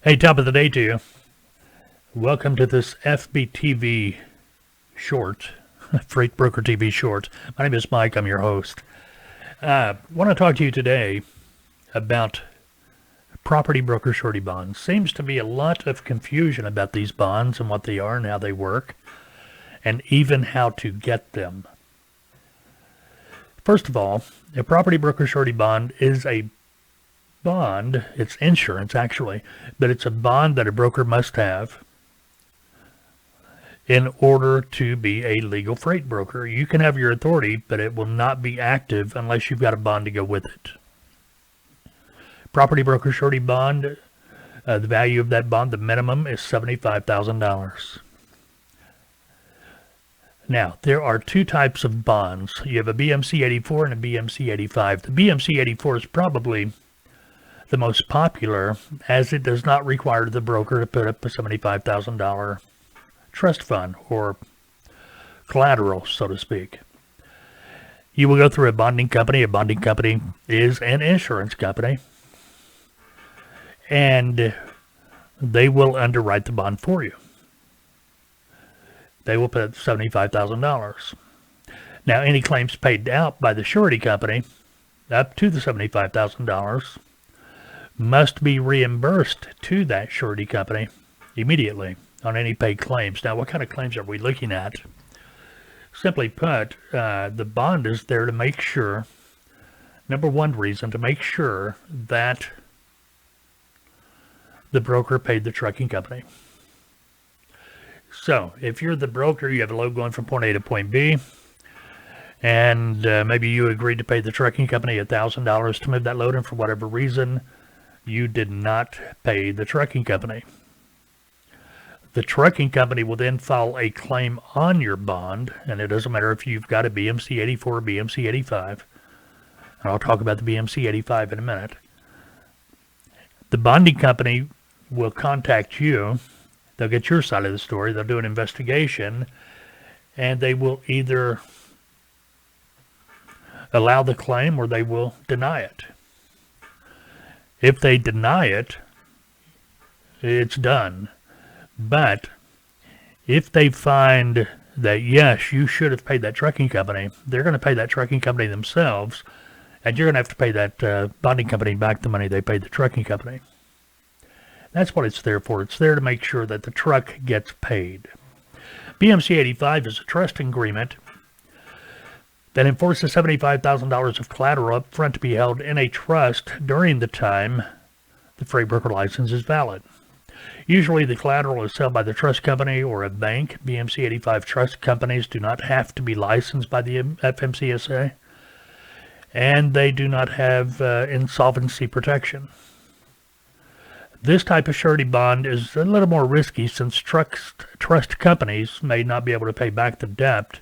Hey, top of the day to you. Welcome to this FBTV short, Freight Broker TV short. My name is Mike. I'm your host. I want to talk to you today about property broker surety bonds. Seems to be a lot of confusion about these bonds and what they are and how they work, and even how to get them. First of all, a property broker surety bond is a bond. It's insurance, actually, but it's a bond that a broker must have in order to be a legal freight broker. You can have your authority, but it will not be active unless you've got a bond to go with it. Property broker surety bond, the value of that bond, the minimum is $75,000. Now, there are two types of bonds. You have a BMC 84 and a BMC 85. The BMC 84 is probably the most popular, as it does not require the broker to put up a $75,000 trust fund or collateral, so to speak. You will go through a bonding company. A bonding company is an insurance company, and they will underwrite the bond for you. They will put $75,000. Now, any claims paid out by the surety company up to the $75,000 must be reimbursed to that surety company immediately on any paid claims. Now, what kind of claims are we looking at? Simply put, the bond is there to make sure, number one reason, to make sure that the broker paid the trucking company. So, if you're the broker, you have a load going from point A to point B, and maybe you agreed to pay the trucking company $1,000 to move that load, and for whatever reason, you did not pay the trucking company. The trucking company will then file a claim on your bond, and it doesn't matter if you've got a BMC 84 or BMC 85. And I'll talk about the BMC 85 in a minute. The bonding company will contact you. They'll get your side of the story. They'll do an investigation, and they will either allow the claim or they will deny it. If they deny it, it's done. But if they find that, yes, you should have paid that trucking company, they're going to pay that trucking company themselves, and you're going to have to pay that bonding company back the money they paid the trucking company. That's what it's there for. It's there to make sure that the truck gets paid. BMC 85 is a trust agreement that enforces $75,000 of collateral up front to be held in a trust during the time the freight broker license is valid. Usually the collateral is held by the trust company or a bank. BMC 85 trust companies do not have to be licensed by the FMCSA, and they do not have insolvency protection. This type of surety bond is a little more risky since trust companies may not be able to pay back the debt,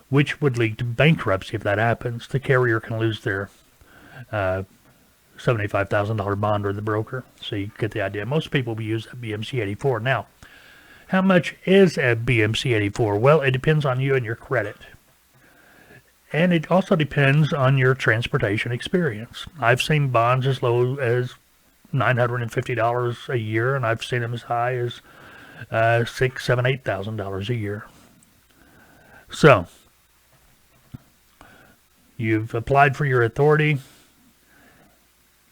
which would lead to bankruptcy if that happens. The carrier can lose their $75,000 bond or the broker. So you get the idea. Most people will use a BMC 84. Now, how much is a BMC 84? Well, it depends on you and your credit. And it also depends on your transportation experience. I've seen bonds as low as $950 a year, and I've seen them as high as $6,000, $7,000, $8,000 a year. So, you've applied for your authority.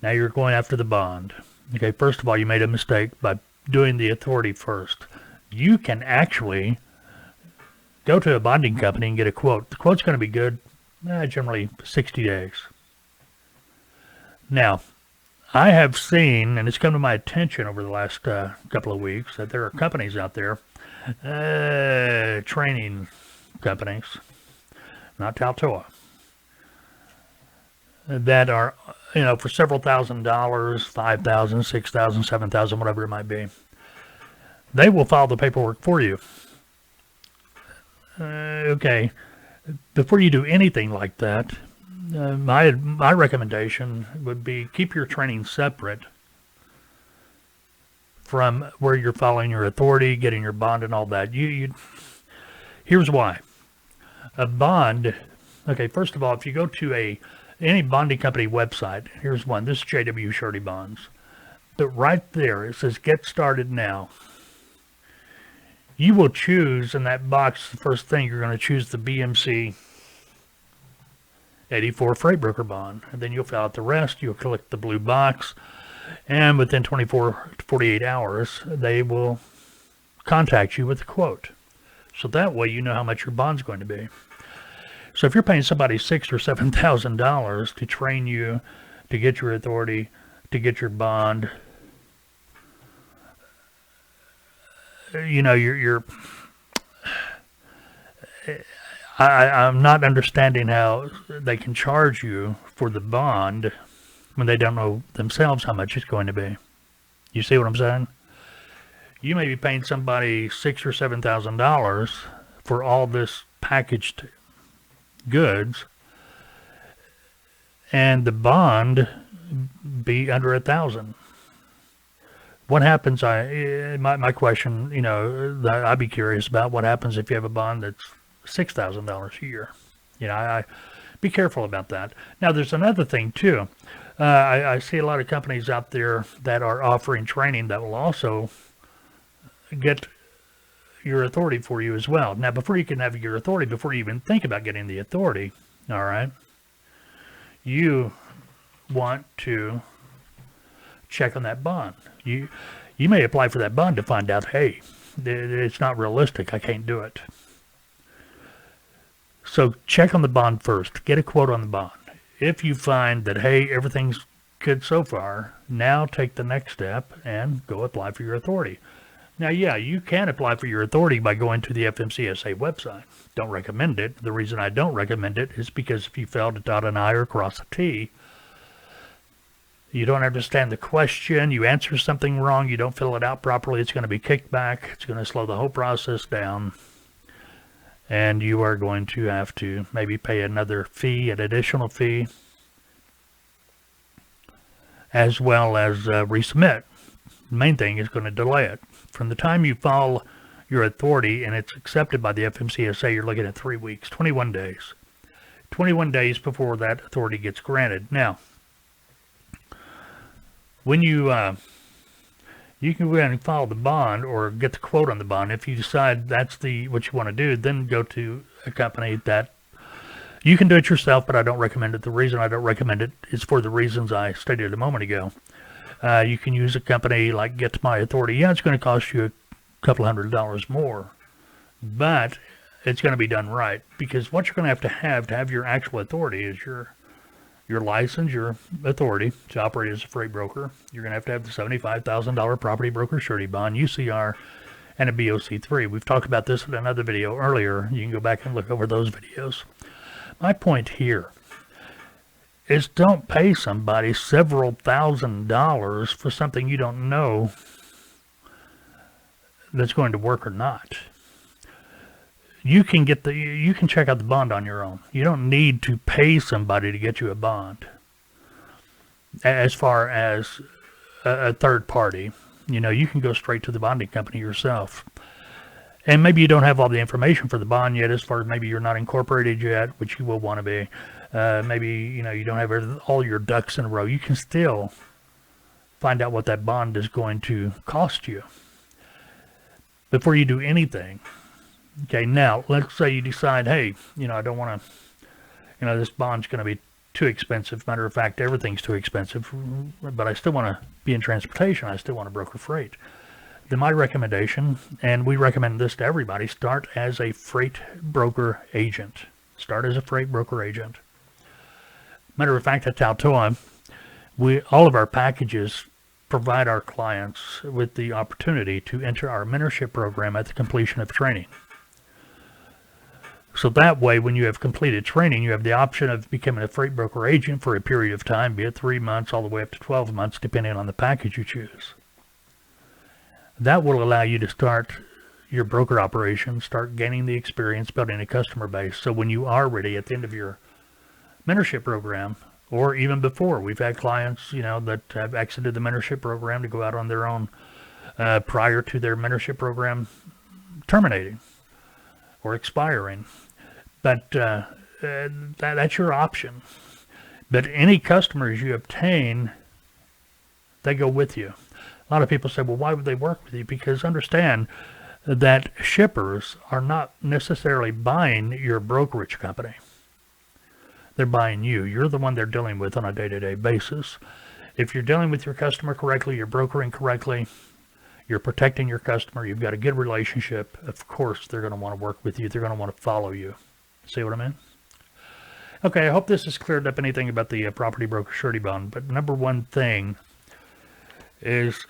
Now you're going after the bond. Okay, first of all, you made a mistake by doing the authority first. You can actually go to a bonding company and get a quote. The quote's going to be good, generally 60 days. Now, I have seen, and it's come to my attention over the last couple of weeks, that there are companies out there, training companies, not Taltoa, that are, for several $1,000s, $5,000, $6,000, $7,000, whatever it might be. They will file the paperwork for you. Okay, before you do anything like that, my recommendation would be keep your training separate from where you're following your authority, getting your bond and all that. Here's why. A bond, okay, first of all, if you go to any bonding company website, here's one. This is JW Surety Bonds. But right there, it says get started now. You will choose in that box, the first thing, you're going to choose the BMC 84 Freight Broker Bond. And then you'll fill out the rest. You'll click the blue box. And within 24 to 48 hours, they will contact you with a quote. So that way you know how much your bond's going to be. So if you're paying somebody $6,000 or $7,000 to train you, to get your authority, to get your bond, you know, I'm not understanding how they can charge you for the bond when they don't know themselves how much it's going to be. You see what I'm saying? You may be paying somebody $6,000 or $7,000 for all this packaged goods, and the bond be under $1,000. What happens? My question, you know, I'd be curious about what happens if you have a bond that's $6,000 a year. You know, I be careful about that. Now, there's another thing too. I see a lot of companies out there that are offering training that will also get your authority for you as well. Now, before you can have your authority, before you even think about getting the authority, all right, you want to check on that bond. You may apply for that bond to find out, hey, it's not realistic, I can't do it. So check on the bond first. Get a quote on the bond. If you find that, hey, everything's good so far, now take the next step and go apply for your authority. Now, yeah, you can apply for your authority by going to the FMCSA website. Don't recommend it. The reason I don't recommend it is because if you fail to dot an I or cross a T, you don't understand the question, you answer something wrong, you don't fill it out properly, it's going to be kicked back, it's going to slow the whole process down, and you are going to have to maybe pay another fee, an additional fee, as well as resubmit. The main thing is going to delay it. From the time you file your authority and it's accepted by the FMCSA, you're looking at 3 weeks, 21 days. 21 days before that authority gets granted. Now, when you can go ahead and file the bond or get the quote on the bond. If you decide that's what you want to do, then go to a company that you can do it yourself, but I don't recommend it. The reason I don't recommend it is for the reasons I stated a moment ago. You can use a company like Get My Authority. Yeah, it's going to cost you a couple $100 more, but it's going to be done right, because what you're going to have your actual authority is your license, your authority to operate as a freight broker. You're going to have the $75,000 property broker surety bond, UCR, and a BOC3. We've talked about this in another video earlier. You can go back and look over those videos. My point here is don't pay somebody several $1,000s for something you don't know that's going to work or not. You can check out the bond on your own. You don't need to pay somebody to get you a bond. As far as a third party, you can go straight to the bonding company yourself. And maybe you don't have all the information for the bond yet, as far as maybe you're not incorporated yet, which you will want to be. Maybe, you don't have all your ducks in a row. You can still find out what that bond is going to cost you before you do anything. Okay, now, let's say you decide, hey, I don't want to, this bond's going to be too expensive. Matter of fact, everything's too expensive, but I still want to be in transportation. I still want to broker freight. Then my recommendation, and we recommend this to everybody, start as a freight broker agent. Start as a freight broker agent. Matter of fact, at Tautoa, all of our packages provide our clients with the opportunity to enter our mentorship program at the completion of training. So that way, when you have completed training, you have the option of becoming a freight broker agent for a period of time, be it 3 months all the way up to 12 months, depending on the package you choose. That will allow you to start your broker operation, start gaining the experience, building a customer base. So when you are ready at the end of your mentorship program, or even before, we've had clients, that have exited the mentorship program to go out on their own prior to their mentorship program terminating or expiring. But that's your option. But any customers you obtain They go with you. A lot of people say, well, why would they work with you? Because understand that shippers are not necessarily buying your brokerage company. They're buying you. You're the one they're dealing with on a day-to-day basis. If you're dealing with your customer correctly, you're brokering correctly, you're protecting your customer, you've got a good relationship, of course they're going to want to work with you. They're going to want to follow you. See what I mean? Okay, I hope this has cleared up anything about the property broker surety bond. But number one thing is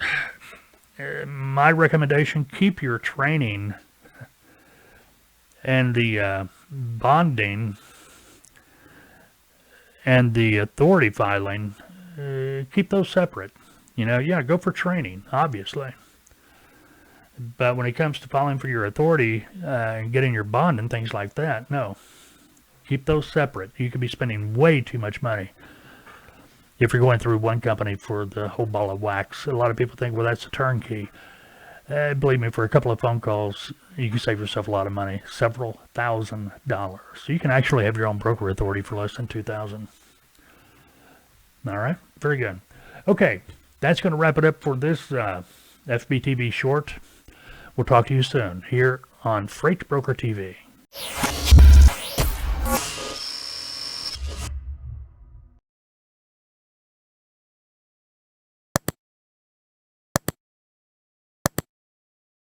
my recommendation, keep your training and the bonding and the authority filing, keep those separate. You know, yeah, go for training, obviously. But when it comes to filing for your authority and getting your bond and things like that, no. Keep those separate. You could be spending way too much money if you're going through one company for the whole ball of wax. A lot of people think, well, that's a turnkey. Believe me, for a couple of phone calls, you can save yourself a lot of money, several $1,000s. So you can actually have your own broker authority for less than $2,000. All right, very good. Okay, that's going to wrap it up for this FBTV short. We'll talk to you soon here on Freight Broker TV.